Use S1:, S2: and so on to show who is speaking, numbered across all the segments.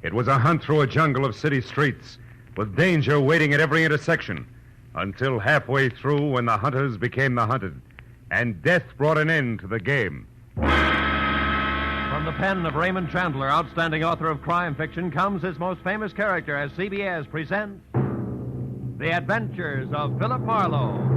S1: It was a hunt through a jungle of city streets, with danger waiting at every intersection, until halfway through when the hunters became the hunted, and death brought an end to the game.
S2: From the pen of Raymond Chandler, outstanding author of crime fiction, comes his most famous character as CBS presents The Adventures of Philip Marlowe.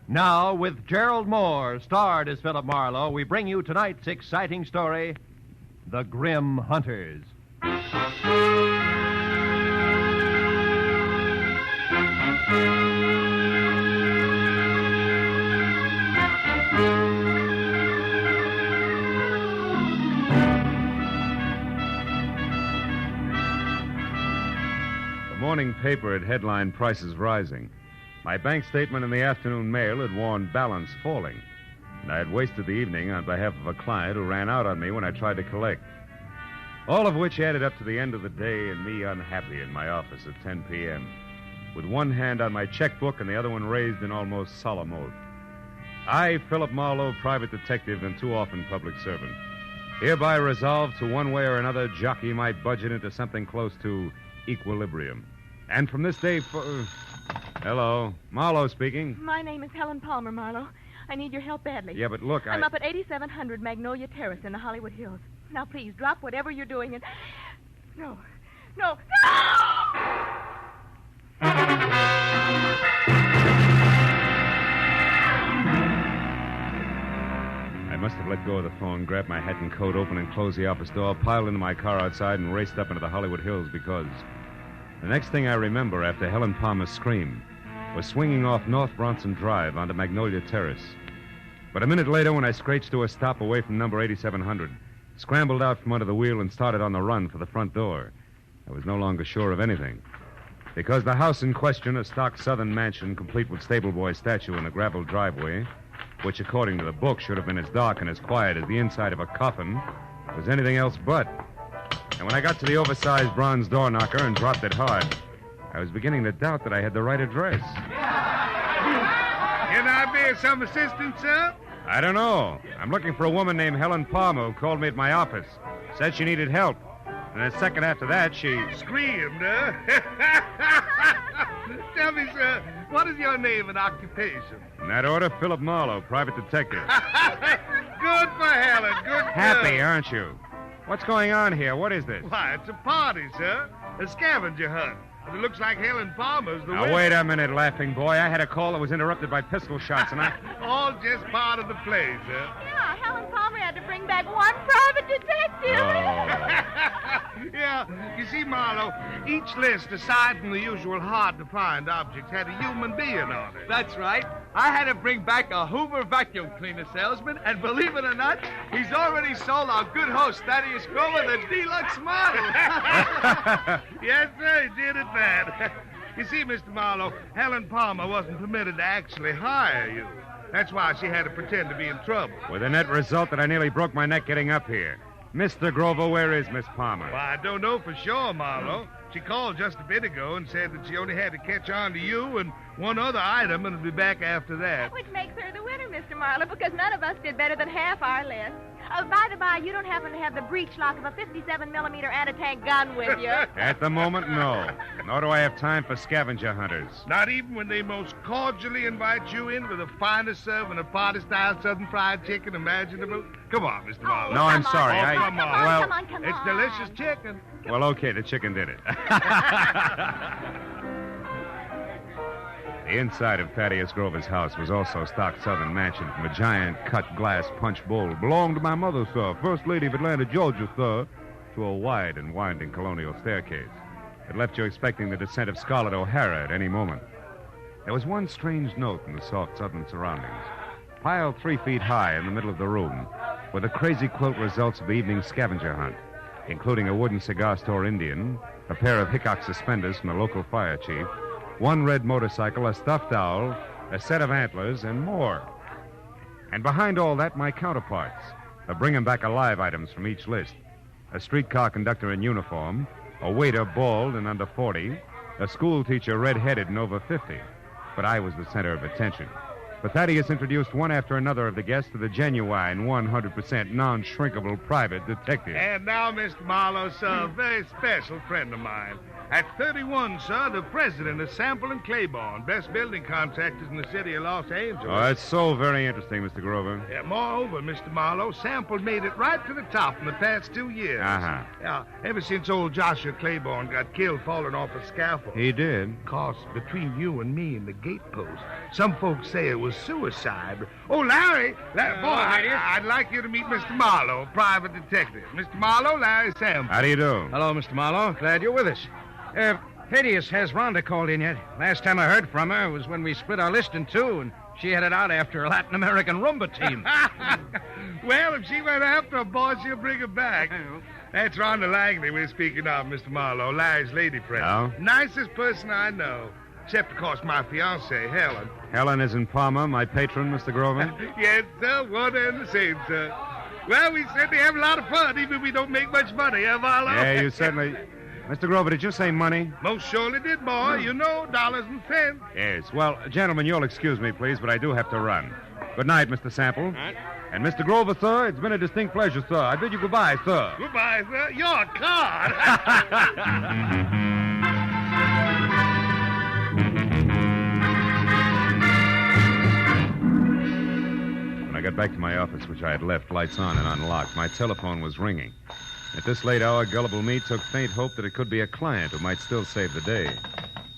S2: Now, with Gerald Moore, starred as Philip Marlowe, we bring you tonight's exciting story, The Grim Hunters.
S1: The morning paper had headlined prices rising. My bank statement in the afternoon mail had warned balance falling, and I had wasted the evening on behalf of a client who ran out on me when I tried to collect. All of which added up to the end of the day and me unhappy in my office at 10 p.m., with one hand on my checkbook and the other one raised in almost solemn oath. I, Philip Marlowe, private detective and too often public servant, hereby resolve to one way or another jockey my budget into something close to equilibrium. And from this day Hello. Marlowe speaking.
S3: My name is Helen Palmer, Marlowe. I need your help badly.
S1: Yeah, but look,
S3: I'm up at 8700 Magnolia Terrace in the Hollywood Hills. Now, please, drop whatever you're doing and... No!
S1: I must have let go of the phone, grabbed my hat and coat, opened and closed the office door, piled into my car outside, and raced up into the Hollywood Hills because... The next thing I remember after Helen Palmer's scream was swinging off North Bronson Drive onto Magnolia Terrace. But a minute later, when I scratched to a stop away from number 8700, scrambled out from under the wheel and started on the run for the front door, I was no longer sure of anything. Because the house in question, a stock southern mansion complete with stable boy statue and a gravel driveway, which according to the book should have been as dark and as quiet as the inside of a coffin, was anything else but. And when I got to the oversized bronze door knocker and dropped it hard, I was beginning to doubt that I had the right address.
S4: Can I be of some assistance, sir?
S1: I don't know. I'm looking for a woman named Helen Palmer who called me at my office. Said she needed help. And a second after that, she...
S4: Screamed, huh? Tell me, sir, what is your name and occupation?
S1: In that order, Philip Marlowe, private detective.
S4: Good for Helen, good for...
S1: Happy, aren't you? What's going on here? What is this?
S4: Why, it's a party, sir. A scavenger hunt. It looks like Helen Palmer's the winner.
S1: Now, wait a minute, laughing boy. I had a call that was interrupted by pistol shots, and I...
S4: All just part of the play, sir.
S3: Yeah, Helen Palmer had to bring back one private detective.
S4: Yeah, you see, Marlowe, each list, aside from the usual hard-to-find objects, had a human being on it.
S5: That's right. I had to bring back a Hoover vacuum cleaner salesman, and believe it or not, he's already sold our good host, Thaddeus Grover, the deluxe model.
S4: Yes, sir, he did it bad. You see, Mr. Marlowe, Helen Palmer wasn't permitted to actually hire you. That's why she had to pretend to be in trouble.
S1: With the net result that I nearly broke my neck getting up here. Mr. Grover, where is Miss Palmer?
S4: Well, I don't know for sure, Marlowe. She called just a bit ago and said that she only had to catch on to you and one other item and would be back after that.
S3: Which makes her the winner, Mr. Marlowe, because none of us did better than half our list. By the by, you don't happen to have the breech lock of a 57-millimeter anti-tank gun with you.
S1: At the moment, no. Nor do I have time for scavenger hunters.
S4: Not even when they most cordially invite you in for the finest serving of party-style Southern fried chicken imaginable? Come on, Mr. Marlowe.
S1: No, I'm sorry.
S4: Come on.
S3: Well, come on.
S4: It's delicious chicken.
S1: Well, okay, the chicken did it. The inside of Thaddeus Grover's house was also a stock southern mansion from a giant cut glass punch bowl. Belonged to my mother, sir, First Lady of Atlanta, Georgia, sir, to a wide and winding colonial staircase. It left you expecting the descent of Scarlett O'Hara at any moment. There was one strange note in the soft southern surroundings. Piled 3 feet high in the middle of the room were the crazy quilt results of the evening scavenger hunt, including a wooden cigar store Indian, a pair of Hickok suspenders from the local fire chief, one red motorcycle, a stuffed owl, a set of antlers, and more. And behind all that, my counterparts, the bring-em-back-alive items from each list. A streetcar conductor in uniform, a waiter bald and under 40, a school teacher red-headed and over 50. But I was the center of attention. But Thaddeus introduced one after another of the guests to the genuine, 100% non-shrinkable private detective.
S4: And now, Mr. Marlowe, sir, a very special friend of mine. At 31, sir, the president of Sample and Claiborne, best building contractors in the city of Los Angeles.
S1: Oh, that's so very interesting, Mr. Grover.
S4: Yeah, moreover, Mr. Marlowe, Sample made it right to the top in the past 2 years.
S1: Uh-huh.
S4: Yeah, ever since old Joshua Claiborne got killed falling off a scaffold.
S1: He did.
S4: Of course, between you and me and the gatepost, some folks say it was suicide. But... Oh, Larry, boy, I'd like you to meet Mr. Marlowe, private detective. Mr. Marlowe, Larry Sample.
S1: How do you do?
S6: Hello, Mr. Marlowe. Glad you're with us. Thaddeus, has Rhonda called in yet? Last time I heard from her was when we split our list in two, and she headed out after a Latin American rumba team.
S4: Well, if she went after a boy, she'll bring her back. That's Rhonda Langley we're speaking of, Mr. Marlowe, Larry's lady friend.
S1: Oh?
S4: Nicest person I know. Except, of course, my fiancée, Helen.
S1: Helen is in Palma, my patron, Mr. Grover.
S4: Yes, sir, one and the same, sir. Well, we certainly have a lot of fun, even if we don't make much money, eh, Marlowe?
S1: Yeah, you certainly... Mr. Grover, did you say money?
S4: Most surely did, boy. You know, dollars and cents.
S1: Yes. Well, gentlemen, you'll excuse me, please, but I do have to run. Good night, Mr. Sample. And Mr. Grover, sir, it's been a distinct pleasure, sir. I bid you goodbye, sir.
S4: Goodbye, sir. You're a card.
S1: When I got back to my office, which I had left lights on and unlocked, my telephone was ringing. At this late hour, gullible me took faint hope that it could be a client who might still save the day.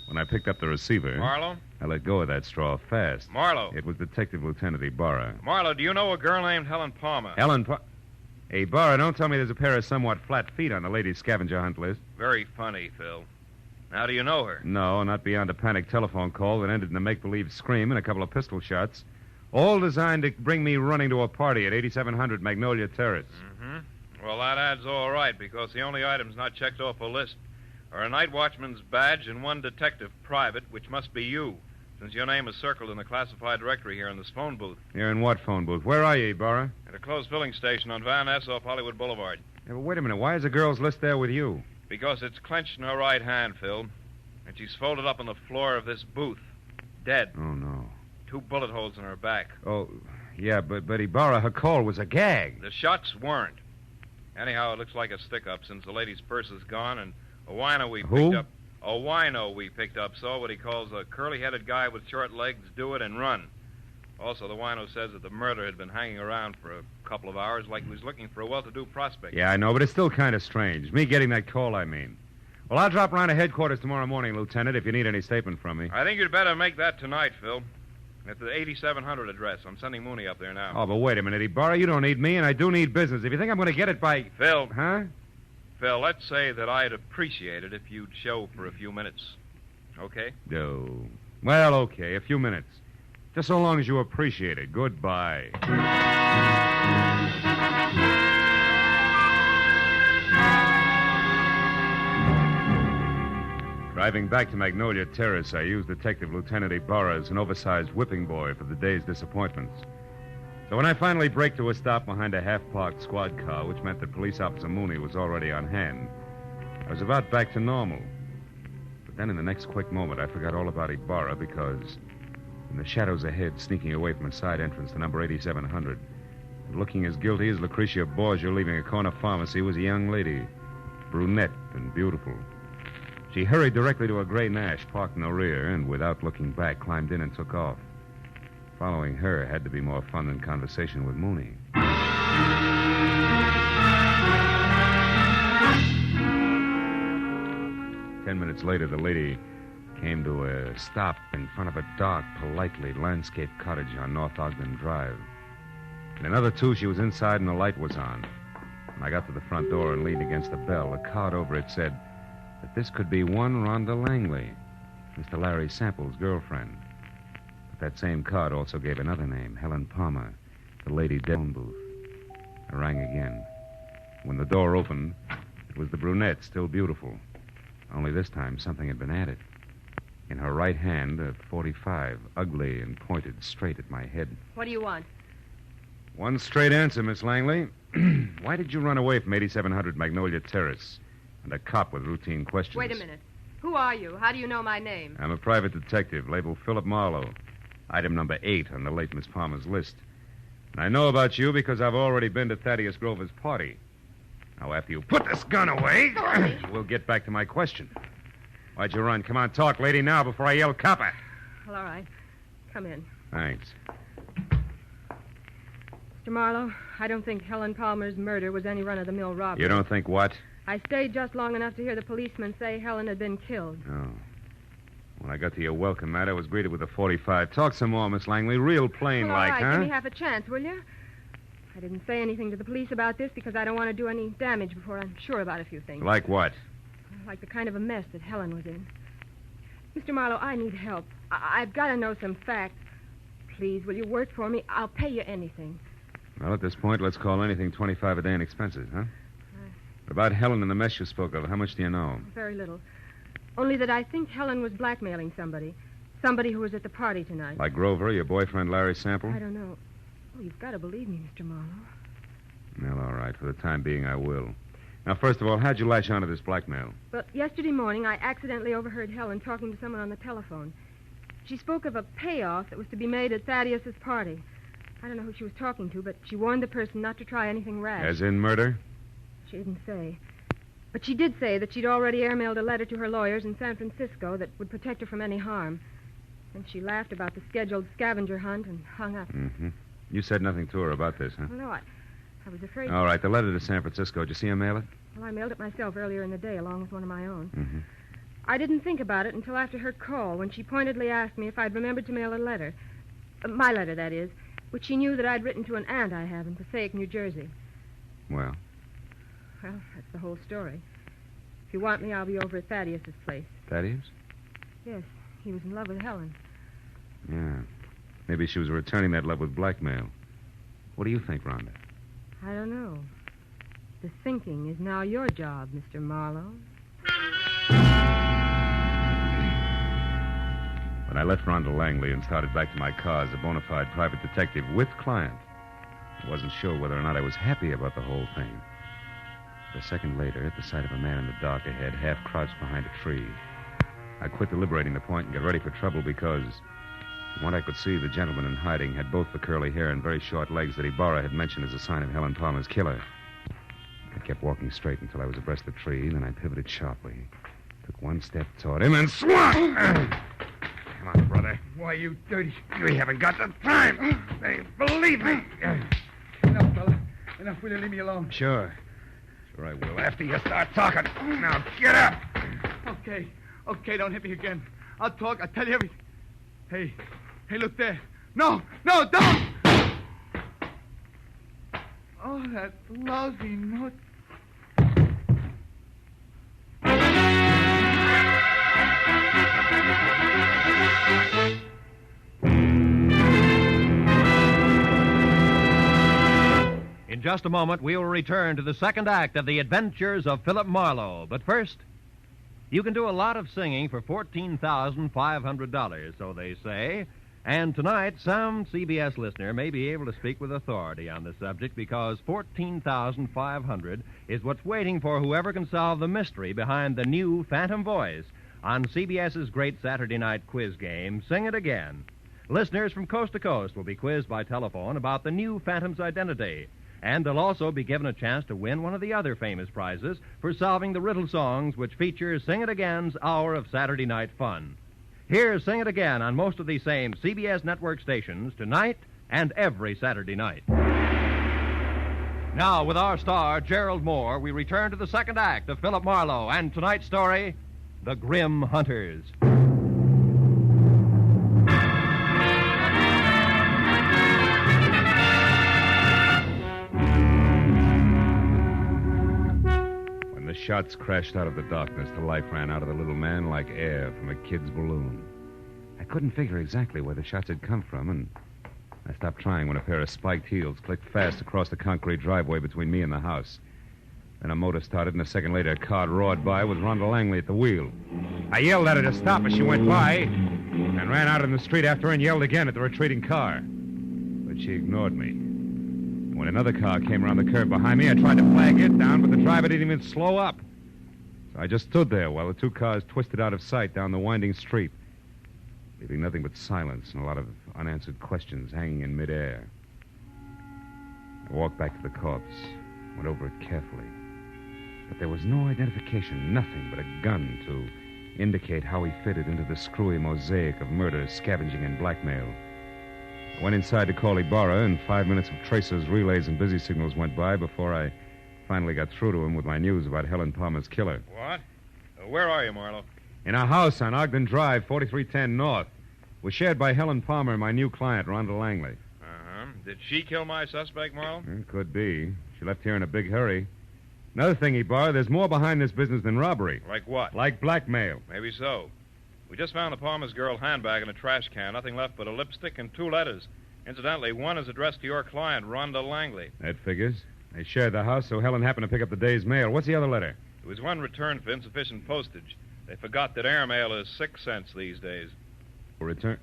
S1: When I picked up the receiver...
S2: Marlowe?
S1: I let go of that straw fast.
S2: Marlowe.
S1: It was Detective Lieutenant Ibarra.
S2: Marlowe, do you know a girl named Helen Palmer?
S1: Hey, Ibarra, don't tell me there's a pair of somewhat flat feet on the ladies' scavenger hunt list.
S2: Very funny, Phil. How do you know her?
S1: No, not beyond a panic telephone call that ended in a make-believe scream and a couple of pistol shots. All designed to bring me running to a party at 8700 Magnolia Terrace.
S2: Mm-hmm. Well, that adds all right, because the only items not checked off a list are a night watchman's badge and one detective private, which must be you, since your name is circled in the classified directory here in this phone booth.
S1: You're in what phone booth? Where are you, Ibarra?
S2: At a closed filling station on Van Ness off Hollywood Boulevard.
S1: Yeah, but wait a minute. Why is the girl's list there with you?
S2: Because it's clenched in her right hand, Phil, and she's folded up on the floor of this booth, dead.
S1: Oh, no.
S2: 2 bullet holes in her back.
S1: Oh, yeah, but Ibarra, her call was a gag.
S2: The shots weren't. Anyhow, it looks like a stick-up since the lady's purse is gone, and a wino we picked up... A wino we picked up saw what he calls a curly-headed guy with short legs do it and run. Also, the wino says that the murderer had been hanging around for a couple of hours like he was looking for a well-to-do prospect.
S1: Yeah, I know, but it's still kind of strange. Me getting that call, I mean. Well, I'll drop around to headquarters tomorrow morning, Lieutenant, if you need any statement from me.
S2: I think you'd better make that tonight, Phil. At the 8700 address. I'm sending Mooney up there now.
S1: Oh, but wait a minute, Ibarra. You don't need me, and I do need business. If you think I'm going to get it by...
S2: Phil.
S1: Huh?
S2: Phil, let's say that I'd appreciate it if you'd show for a few minutes. Okay?
S1: No. Well, okay, a few minutes. Just so long as you appreciate it. Goodbye. Driving back to Magnolia Terrace, I used Detective Lieutenant Ibarra as an oversized whipping boy for the day's disappointments. So when I finally braked to a stop behind a half-parked squad car, which meant that Police Officer Mooney was already on hand, I was about back to normal. But then in the next quick moment, I forgot all about Ibarra because in the shadows ahead, sneaking away from a side entrance to number 8700, and looking as guilty as Lucretia Borgia leaving a corner pharmacy, was a young lady, brunette and beautiful. She hurried directly to a gray Nash parked in the rear and, without looking back, climbed in and took off. Following her had to be more fun than conversation with Mooney. 10 minutes later, the lady came to a stop in front of a dark, politely landscaped cottage on North Ogden Drive. In another 2, she was inside and the light was on. When I got to the front door and leaned against the bell, a card over it said that this could be one Rhonda Langley, Mr. Larry Sample's girlfriend. But that same card also gave another name, Helen Palmer, the lady dead in the phone booth. I rang again. When the door opened, it was the brunette, still beautiful. Only this time, something had been added. In her right hand, a .45, ugly and pointed straight at my head.
S3: What do you want?
S1: One straight answer, Miss Langley. Why did you run away from 8700 Magnolia Terrace and a cop with routine questions?
S3: Wait a minute. Who are you? How do you know my name?
S1: I'm a private detective, labeled Philip Marlowe. Item number 8 on the late Miss Palmer's list. And I know about you because I've already been to Thaddeus Grover's party. Now, after you put this gun away, we'll get back to my question. Why'd you run? Come on, talk, lady, now before I yell copper.
S7: Well, all right. Come in.
S1: Thanks.
S7: Mr. Marlowe, I don't think Helen Palmer's murder was any run-of-the-mill robbery.
S1: You don't think what?
S7: I stayed just long enough to hear the policeman say Helen had been killed.
S1: Oh. When I got to your welcome mat, I was greeted with a .45. Talk some more, Miss Langley. Real plain
S7: Well,
S1: like,
S7: all right,
S1: huh?
S7: give me half a chance, will you? I didn't say anything to the police about this because I don't want to do any damage before I'm sure about a few things.
S1: Like what?
S7: Like the kind of a mess that Helen was in. Mr. Marlowe, I need help. I've got to know some facts. Please, will you work for me? I'll pay you anything.
S1: Well, at this point, let's call anything 25 a day in expenses, huh? About Helen and the mess you spoke of, how much do you know?
S7: Very little. Only that I think Helen was blackmailing somebody. Somebody who was at the party tonight.
S1: Like Grover, your boyfriend, Larry Sample?
S7: I don't know. Oh, you've got to believe me, Mr. Marlowe.
S1: Well, all right. For the time being, I will. Now, first of all, how'd you latch onto this blackmail?
S7: Well, yesterday morning, I accidentally overheard Helen talking to someone on the telephone. She spoke of a payoff that was to be made at Thaddeus's party. I don't know who she was talking to, but she warned the person not to try anything rash.
S1: As in murder?
S7: She didn't say. But she did say that she'd already airmailed a letter to her lawyers in San Francisco that would protect her from any harm. And she laughed about the scheduled scavenger hunt and hung up.
S1: Mm-hmm. You said nothing to her about this, huh?
S7: Well, no, I was afraid...
S1: All right, the letter to San Francisco. Did you see her mail it?
S7: Well, I mailed it myself earlier in the day, along with one of my own.
S1: Mm-hmm.
S7: I didn't think about it until after her call, when she pointedly asked me if I'd remembered to mail a letter. My letter, that is, which she knew that I'd written to an aunt I have in Passaic, New Jersey.
S1: Well?
S7: Well, that's the whole story. If you want me, I'll be over at Thaddeus's place.
S1: Thaddeus?
S7: Yes, he was in love with Helen.
S1: Yeah. Maybe she was returning that love with blackmail. What do you think, Rhonda?
S7: I don't know. The thinking is now your job, Mr. Marlowe.
S1: When I left Rhonda Langley and started back to my car as a bona fide private detective with client, I wasn't sure whether or not I was happy about the whole thing. But a second later, at the sight of a man in the dark ahead, half crouched behind a tree, I quit deliberating the point and got ready for trouble because, from what I could see, the gentleman in hiding had both the curly hair and very short legs that Ibarra had mentioned as a sign of Helen Palmer's killer. I kept walking straight until I was abreast the tree, then I pivoted sharply, took one step toward him, and swung! Come on, brother.
S4: Why, you dirty...
S1: We haven't got the time. Hey, believe me.
S4: Enough, fella. Enough. Will you leave me alone?
S1: Sure. Sure I will, after you start talking. Now, get up.
S5: Okay. Okay, don't hit me again. I'll talk. I'll tell you everything. Hey, look there. No, don't! Oh, that lousy note.
S8: In just a moment, we will return to the second act of The Adventures of Philip Marlowe. But first, you can do a lot of singing for $14,500, so they say. And tonight, some CBS listener may be able to speak with authority on the subject because $14,500 is what's waiting for whoever can solve the mystery behind the new Phantom Voice on CBS's great Saturday night quiz game, Sing It Again. Listeners from coast to coast will be quizzed by telephone about the new Phantom's identity. And they'll also be given a chance to win one of the other famous prizes for solving the riddle songs which feature Sing It Again's hour of Saturday night fun. Here's Sing It Again on most of these same CBS network stations tonight and every Saturday night. Now, with our star, Gerald Moore, we return to the second act of Philip Marlowe and tonight's story, The Grim Hunters.
S1: The shots crashed out of the darkness. The life ran out of the little man like air from a kid's balloon. I couldn't figure exactly where the shots had come from, and I stopped trying when a pair of spiked heels clicked fast across the concrete driveway between me and the house. Then a motor started, and a second later, a car roared by with Rhonda Langley at the wheel. I yelled at her to stop as she went by, and ran out in the street after her and yelled again at the retreating car. But she ignored me. When another car came around the curve behind me, I tried to flag it down, but the driver didn't even slow up. So I just stood there while the two cars twisted out of sight down the winding street. leaving nothing but silence and a lot of unanswered questions hanging in midair. I walked back to the corpse, went over it carefully. But there was no identification, nothing but a gun to indicate how he fitted into the screwy mosaic of murder, scavenging, and blackmail. I went inside to call Ibarra, and 5 minutes of tracers, relays, and busy signals went by before I finally got through to him with my news about Helen Palmer's killer.
S2: What? Where are you, Marlowe?
S1: In a house on Ogden Drive, 4310 North. Was shared by Helen Palmer and my new client, Rhonda Langley.
S2: Uh-huh. Did she kill my suspect, Marlowe?
S1: Could be. She left here in a big hurry. Another thing, Ibarra, there's more behind this business than robbery.
S2: Like what?
S1: Like blackmail.
S2: Maybe so. We just found the Palmer's girl handbag in a trash can. Nothing left but a lipstick and 2 letters. Incidentally, one is addressed to your client, Rhonda Langley.
S1: That figures. They shared the house, so Helen happened to pick up the day's mail. What's the other letter?
S2: It was one returned for insufficient postage. They forgot that airmail is 6 cents these days.
S1: Return.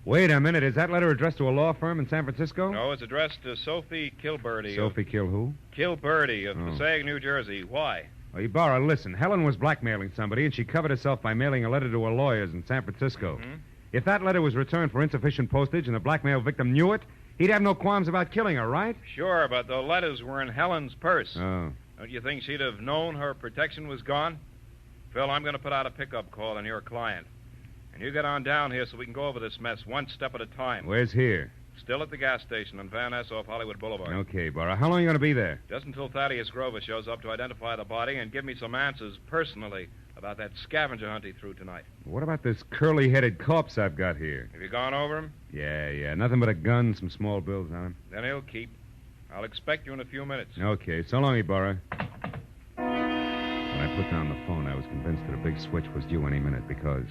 S1: Wait a minute. Is that letter addressed to a law firm in San Francisco?
S2: No, it's addressed to Sophie Kilberty.
S1: Sophie Kill who?
S2: Kilberty of Passaic, New Jersey. Why?
S1: Well, Ibarra, listen. Helen was blackmailing somebody, and she covered herself by mailing a letter to her lawyers in San Francisco.
S2: Mm-hmm.
S1: If that letter was returned for insufficient postage and the blackmail victim knew it, he'd have no qualms about killing her, right?
S2: Sure, but the letters were in Helen's purse.
S1: Oh.
S2: Don't you think she'd have known her protection was gone? Phil, I'm going to put out a pickup call on your client. And you get on down here so we can go over this mess one step at a time.
S1: Where's here?
S2: Still at the gas station on Van Ness off Hollywood Boulevard.
S1: Okay, Ibarra. How long are you going to be there?
S2: Just until Thaddeus Grover shows up to identify the body and give me some answers personally about that scavenger hunt he threw tonight.
S1: What about this curly-headed corpse I've got here?
S2: Have you gone over him?
S1: Yeah. Nothing but a gun, some small bills on him.
S2: Then he'll keep. I'll expect you in a few minutes.
S1: Okay. So long, Ibarra. When I put down the phone, I was convinced that a big switch was due any minute because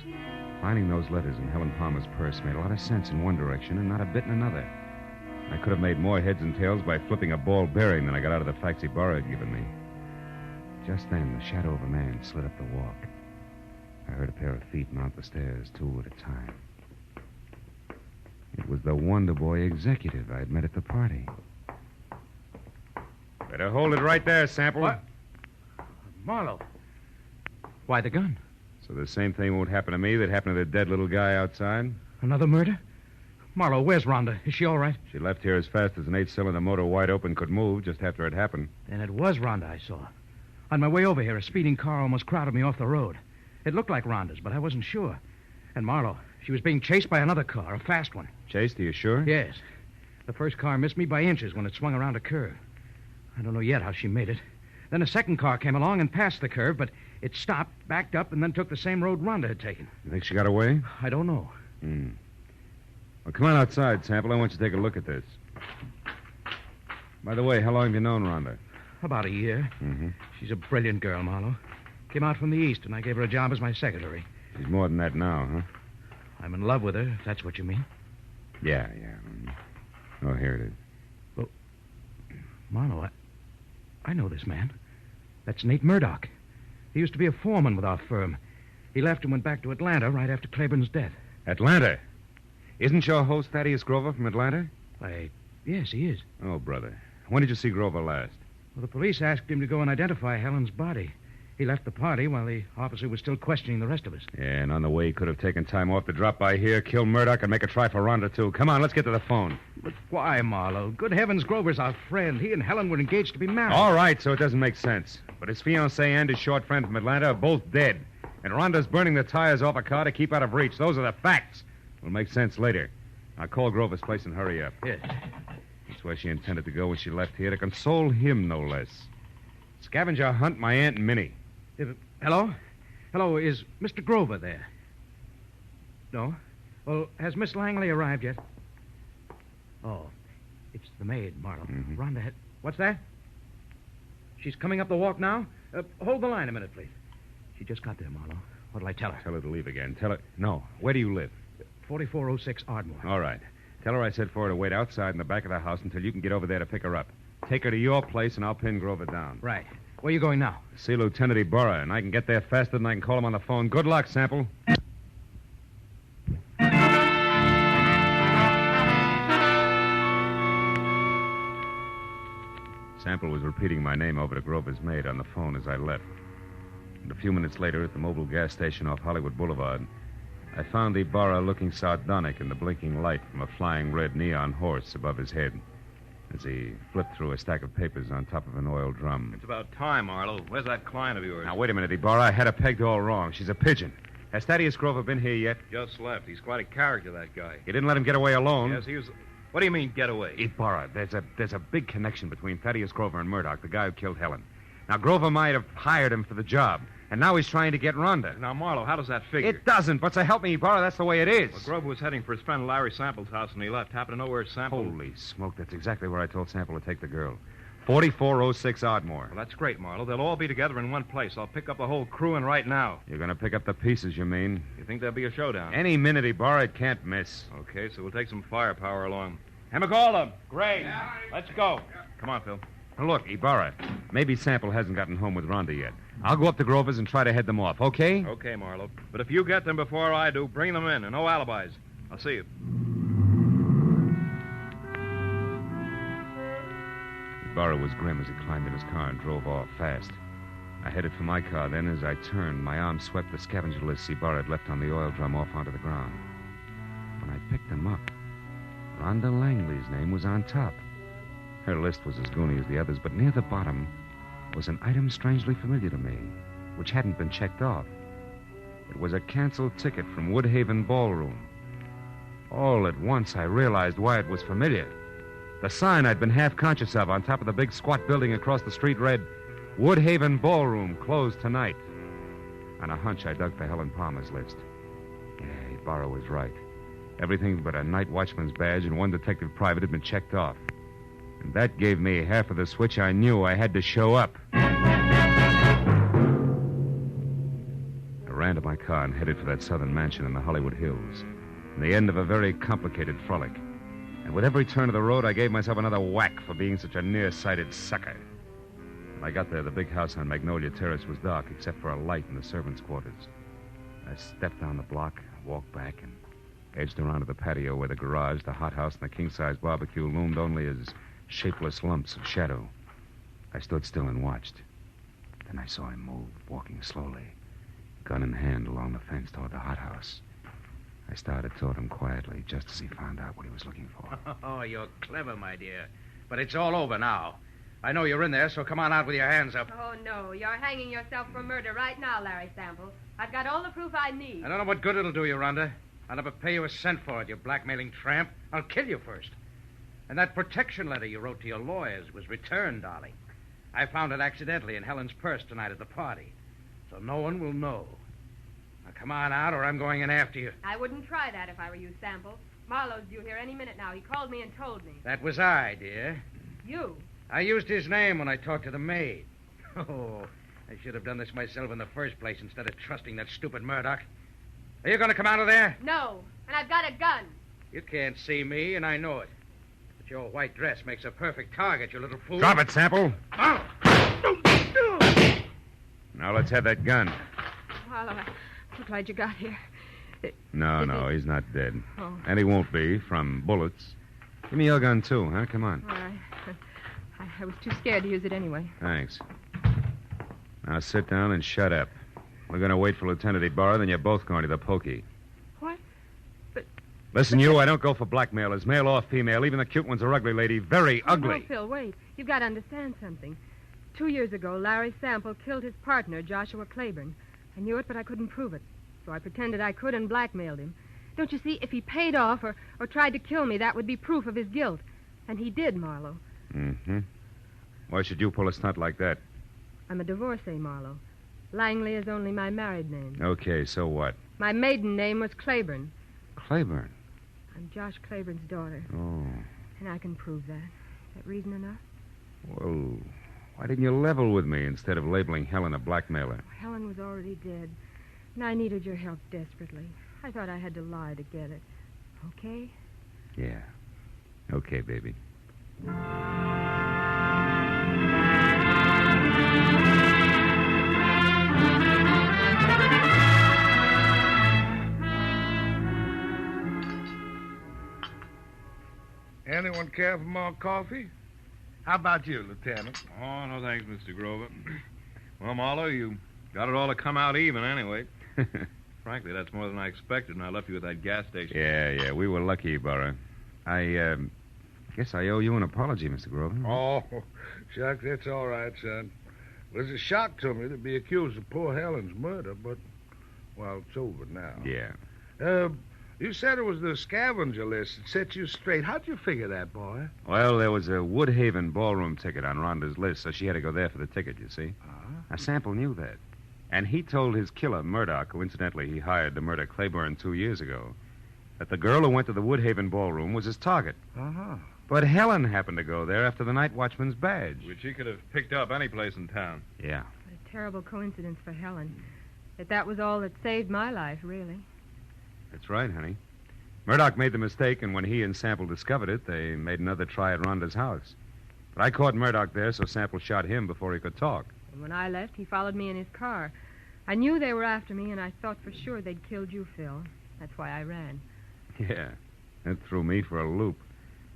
S1: finding those letters in Helen Palmer's purse made a lot of sense in one direction and not a bit in another. I could have made more heads and tails by flipping a ball bearing than I got out of the facts Ibarra had given me. Just then, the shadow of a man slid up the walk. I heard a pair of feet mount the stairs, 2 at a time. It was the Wonder Boy executive I'd met at the party. Better hold it right there, Sample.
S6: What? Marlowe. Why the gun?
S1: So the same thing won't happen to me that happened to the dead little guy outside?
S6: Another murder? Marlowe, where's Rhonda? Is she all right?
S1: She left here as fast as an 8-cylinder motor wide open could move just after it happened.
S6: Then it was Rhonda I saw. On my way over here, a speeding car almost crowded me off the road. It looked like Rhonda's, but I wasn't sure. And Marlowe, she was being chased by another car, a fast one.
S1: Chased, are you sure?
S6: Yes. The first car missed me by inches when it swung around a curve. I don't know yet how she made it. Then a second car came along and passed the curve, but it stopped, backed up, and then took the same road Rhonda had taken.
S1: You think she got away?
S6: I don't know.
S1: Well, come on outside, Sample. I want you to take a look at this. By the way, how long have you known Rhonda?
S6: About a year.
S1: Mm-hmm.
S6: She's a brilliant girl, Marlowe. Came out from the East, and I gave her a job as my secretary.
S1: She's more than that now, huh?
S6: I'm in love with her, if that's what you mean.
S1: Yeah. Oh, here it is.
S6: Well, Marlowe, I know this man. That's Nate Murdoch. He used to be a foreman with our firm. He left and went back to Atlanta right after Claiborne's death.
S1: Atlanta? Isn't your host Thaddeus Grover from Atlanta?
S6: Yes, he is.
S1: Oh, brother. When did you see Grover last?
S6: Well, the police asked him to go and identify Helen's body. He left the party while the officer was still questioning the rest of us.
S1: Yeah, and on the way, he could have taken time off to drop by here, kill Murdoch, and make a try for Rhonda, too. Come on, let's get to the phone.
S6: But why, Marlowe? Good heavens, Grover's our friend. He and Helen were engaged to be married.
S1: All right, so it doesn't make sense. But his fiancée and his short friend from Atlanta are both dead. And Rhonda's burning the tires off a car to keep out of reach. Those are the facts. Will make sense later. I'll call Grover's place and hurry up.
S6: Yes.
S1: That's where she intended to go when she left here, to console him, no less. Scavenger hunt my Aunt Minnie.
S6: Hello? Hello, is Mr. Grover there? No? Well, has Miss Langley arrived yet? Oh, it's the maid, Marlowe.
S1: Mm-hmm.
S6: Rhonda had... What's that? She's coming up the walk now? Hold the line a minute, please. She just got there, Marlowe. What'll I tell her?
S1: Tell her to leave again. Tell her... No. Where do you live?
S6: 4406 Ardmore.
S1: All right. Tell her I said for her to wait outside in the back of the house until you can get over there to pick her up. Take her to your place, and I'll pin Grover down.
S6: Right. Where are you going now?
S1: See Lieutenant Ibarra, and I can get there faster than I can call him on the phone. Good luck, Sample. Sample was repeating my name over to Grover's maid on the phone as I left. And a few minutes later, at the mobile gas station off Hollywood Boulevard, I found Ibarra looking sardonic in the blinking light from a flying red neon horse above his head as he flipped through a stack of papers on top of an oil drum.
S2: It's about time, Marlowe. Where's that client of yours?
S1: Now, wait a minute, Ibarra. I had her pegged all wrong. She's a pigeon. Has Thaddeus Grover been here yet?
S2: Just left. He's quite a character, that guy.
S1: You didn't let him get away alone?
S2: Yes, he was... What do you mean, get away?
S1: Ibarra, there's a big connection between Thaddeus Grover and Murdoch, the guy who killed Helen. Now, Grover might have hired him for the job, and now he's trying to get Rhonda.
S2: Now, Marlowe, how does that figure?
S1: It doesn't, but so help me, Ibarra, that's the way it is.
S2: Well, Grover was heading for his friend Larry Sample's house, and he left. Happened to know where Sample...
S1: Holy smoke, that's exactly where I told Sample to take the girl. 4406 Ardmore.
S2: Well, that's great, Marlowe. They'll all be together in one place. I'll pick up the whole crew and right now.
S1: You're going to pick up the pieces, you mean?
S2: You think there'll be a showdown?
S1: Any minute, Ibarra, it can't miss.
S2: Okay, so we'll take some firepower along. Hemigalda, Gray, let's go. Come on, Phil.
S1: Now, look, Ibarra, maybe Sample hasn't gotten home with Rhonda yet. I'll go up to Grover's and try to head them off, okay?
S2: Okay, Marlowe. But if you get them before I do, bring them in, and no alibis. I'll see you.
S1: Ibarra was grim as he climbed in his car and drove off fast. I headed for my car. Then, as I turned, my arm swept the scavenger list Ibarra had left on the oil drum off onto the ground. When I picked them up, Rhonda Langley's name was on top. Her list was as goony as the others, but near the bottom was an item strangely familiar to me, which hadn't been checked off. It was a canceled ticket from Woodhaven Ballroom. All at once, I realized why it was familiar. The sign I'd been half conscious of on top of the big squat building across the street read, Woodhaven Ballroom, closed tonight. On a hunch, I dug for Helen Palmer's list. Yeah, Ibarra was right. Everything but a night watchman's badge and one detective private had been checked off. And that gave me half of the switch I knew I had to show up. I ran to my car and headed for that southern mansion in the Hollywood Hills, the end of a very complicated frolic. And with every turn of the road, I gave myself another whack for being such a nearsighted sucker. When I got there, the big house on Magnolia Terrace was dark, except for a light in the servants' quarters. I stepped down the block, walked back, and edged around to the patio where the garage, the hothouse, and the king-size barbecue loomed only as shapeless lumps of shadow. I stood still and watched. Then I saw him move, walking slowly, gun in hand along the fence toward the hothouse. I started toward him quietly, just as he found out what he was looking for.
S6: Oh, you're clever, my dear. But it's all over now. I know you're in there, so come on out with your hands up.
S7: Oh, no. You're hanging yourself for murder right now, Larry Sample. I've got all the proof I need.
S6: I don't know what good it'll do you, Rhonda. I'll never pay you a cent for it, you blackmailing tramp. I'll kill you first. And that protection letter you wrote to your lawyers was returned, darling. I found it accidentally in Helen's purse tonight at the party. So no one will know. Now, come on out, or I'm going in after you.
S7: I wouldn't try that if I were you, Sample. Marlowe's due here any minute now. He called me and told me.
S6: That was I, dear.
S7: You?
S6: I used his name when I talked to the maid. Oh, I should have done this myself in the first place instead of trusting that stupid Murdoch. Are you going to come out of there?
S7: No, and I've got a gun.
S6: You can't see me, and I know it. But your white dress makes a perfect target, you little fool.
S1: Drop it, Sample.
S6: Oh.
S1: Now let's have that gun.
S7: Marlowe, I'm so glad you got here.
S1: No, he's not dead.
S7: Oh.
S1: And he won't be from bullets. Give me your gun, too, huh? Come on.
S7: All right. I was too scared to use it anyway.
S1: Thanks. Now sit down and shut up. We're going to wait for Lieutenant Ibarra, then you're both going to the pokey.
S7: What? But...
S1: Listen, you, I don't go for blackmailers, male or female. Even the cute ones are ugly, lady. Very ugly.
S7: No, Phil, wait. You've got to understand something. 2 years ago, Larry Sample killed his partner, Joshua Claiborne. I knew it, but I couldn't prove it. So I pretended I could and blackmailed him. Don't you see, if he paid off or tried to kill me, that would be proof of his guilt. And he did, Marlowe.
S1: Mm-hmm. Why should you pull a stunt like that?
S7: I'm a divorcee, Marlowe. Langley is only my married name.
S1: Okay, so what?
S7: My maiden name was Claiborne.
S1: Claiborne?
S7: I'm Josh Claiborne's daughter.
S1: Oh.
S7: And I can prove that. Is that reason enough?
S1: Well, why didn't you level with me instead of labeling Helen a blackmailer?
S7: Helen was already dead, and I needed your help desperately. I thought I had to lie to get it. Okay?
S1: Yeah. Okay, baby.
S4: Anyone care for more coffee? How about you, Lieutenant?
S2: Oh, no thanks, Mr. Grover. Well, Marlowe, you got it all to come out even anyway. frankly, that's more than I expected when I left you at that gas station.
S1: Yeah, we were lucky, Burra. I guess I owe you an apology, Mr. Grover.
S4: Oh, shucks, that's all right, son. It was a shock to me to be accused of poor Helen's murder, but, well, it's over now.
S1: Yeah.
S4: You said it was the scavenger list that set you straight. How'd you figure that, boy?
S1: Well, there was a Woodhaven ballroom ticket on Rhonda's list, so she had to go there for the ticket, you see. Now, Sample knew that. And he told his killer, Murdoch, who incidentally he hired to murder Claiborne 2 years ago, that the girl who went to the Woodhaven ballroom was his target.
S4: Uh-huh.
S1: But Helen happened to go there after the night watchman's badge.
S2: Which he could have picked up any place in town.
S1: Yeah.
S7: What a terrible coincidence for Helen. That was all that saved my life, really.
S1: That's right, honey. Murdoch made the mistake, and when he and Sample discovered it, they made another try at Rhonda's house. But I caught Murdoch there, so Sample shot him before he could talk.
S7: And when I left, he followed me in his car. I knew they were after me, and I thought for sure they'd killed you, Phil. That's why I ran.
S1: Yeah, that threw me for a loop.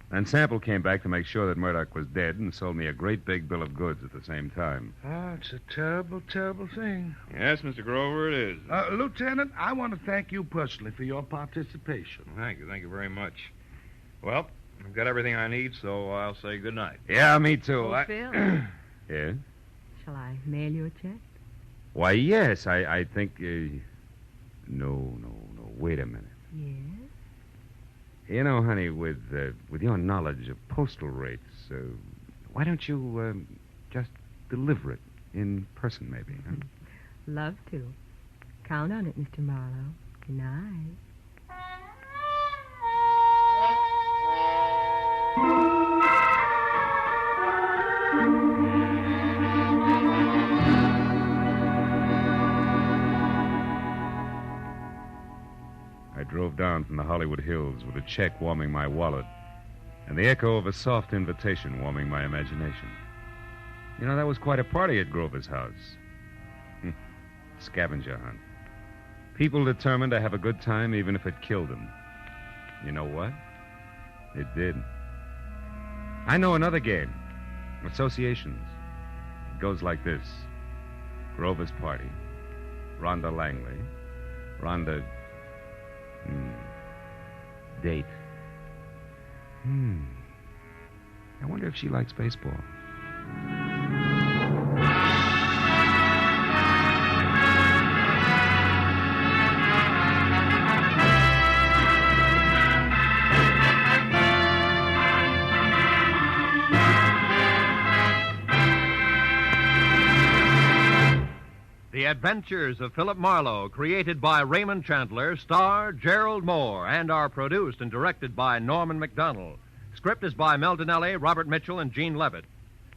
S1: Then Sample came back to make sure that Murdoch was dead and sold me a great big bill of goods at the same time.
S4: Oh, it's a terrible, terrible thing.
S2: Yes, Mr. Grover, it is.
S4: Lieutenant, I want to thank you personally for your participation.
S2: Thank you very much. Well, I've got everything I need, so I'll say good night.
S1: Yeah, me too.
S7: Oh, Phil,
S1: Yeah?
S7: shall I mail you a check?
S1: Why, yes, I think... No, wait a minute.
S7: Yes?
S1: You know, honey, with your knowledge of postal rates, why don't you just deliver it in person, maybe, huh?
S7: Love to. Count on it, Mr. Marlowe. Good night.
S1: I drove down from the Hollywood Hills with a check warming my wallet and the echo of a soft invitation warming my imagination. You know, that was quite a party at Grover's house. Scavenger hunt. People determined to have a good time even if it killed them. You know what? It did. I know another game. Associations. It goes like this. Grover's party. Rhonda Langley. Rhonda... Date. I wonder if she likes baseball.
S8: The Adventures of Philip Marlowe, created by Raymond Chandler, star Gerald Moore, and are produced and directed by Norman McDonald. Script is by Mel Dinelli, Robert Mitchell, and Gene Levitt.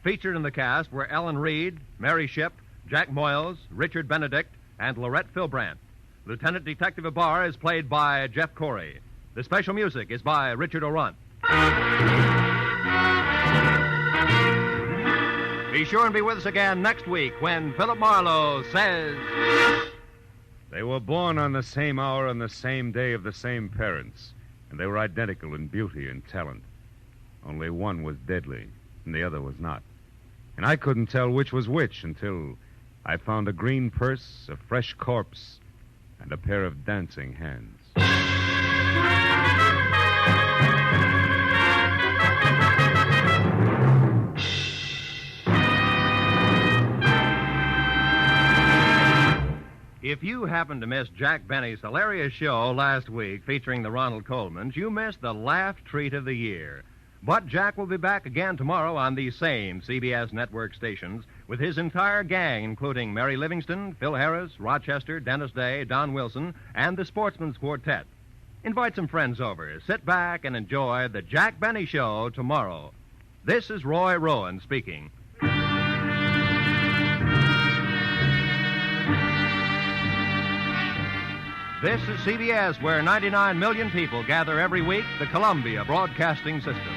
S8: Featured in the cast were Ellen Reed, Mary Shipp, Jack Moyles, Richard Benedict, and Lorette Philbrandt. Lieutenant Detective Ibarra is played by Jeff Corey. The special music is by Richard Orant. Be sure and be with us again next week when Philip Marlowe says...
S1: They were born on the same hour on the same day of the same parents, and they were identical in beauty and talent. Only one was deadly, and the other was not. And I couldn't tell which was which until I found a green purse, a fresh corpse, and a pair of dancing hands.
S8: If you happened to miss Jack Benny's hilarious show last week featuring the Ronald Colemans, you missed the laugh treat of the year. But Jack will be back again tomorrow on these same CBS network stations with his entire gang, including Mary Livingston, Phil Harris, Rochester, Dennis Day, Don Wilson, and the Sportsman's Quartet. Invite some friends over. Sit back and enjoy the Jack Benny Show tomorrow. This is Roy Rowan speaking. This is CBS, where 99 million people gather every week, the Columbia Broadcasting System.